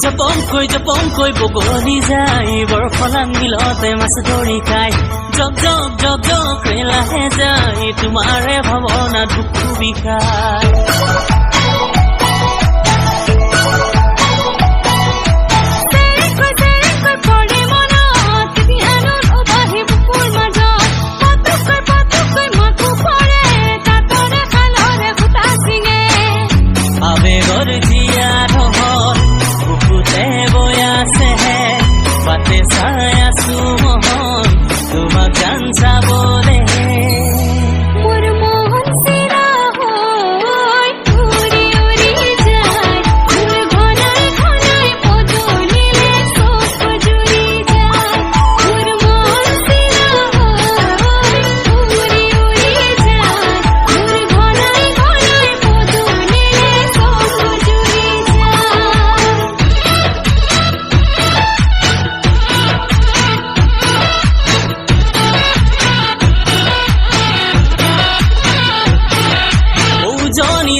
জপংকৈ বগলি যায় বৰফলাং বিলতে মাছ ধৰি খাই জগ ৰে লাহে যায় তোমাৰে ভাৱনা দুখু বিষায় আবেগৰ জীয়া ঢল বুকুতে বৈ আছে বাটে চাই আছো মহন তোমাক গান চাবলে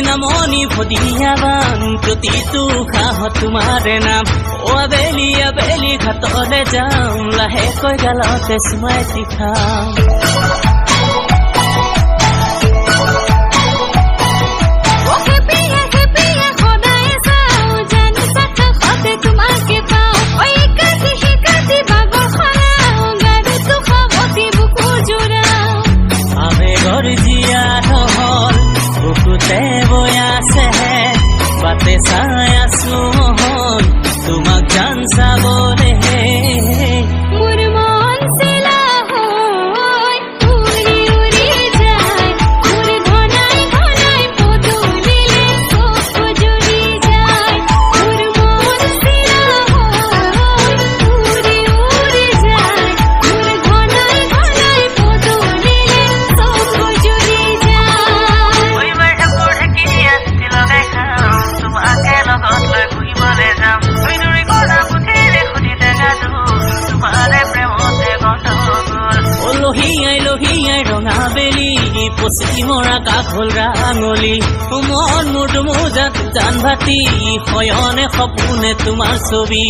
নামনি ভদিয়াবান প্ৰতিটো খাহত তোমাৰে নাম আবেলি ঘাটলে যাম লাহেকৈ গালতে চুমাই খাম আবেগৰ জীয়া ঢল বুকুতে বৈ আছে বাটে চাই আছো মহন তোমাক গান চাবলে মোৰ মন চিলা হৈ উৰি উৰি যায় মোৰ ঘনাই পদূলিলে চকু জুৰি যায় মোৰ মন চিলা হৈ উৰি উৰি যায় মোৰ ঘনাই পদূলিলে চকু জুৰি লহিয়াই ৰঙা বেলি পশ্চিমৰ আকাশ হ'ল ৰাঙলী মন মোৰ মোজাত জান ভাতি শয়নে সপোনে তোমাৰ ছবি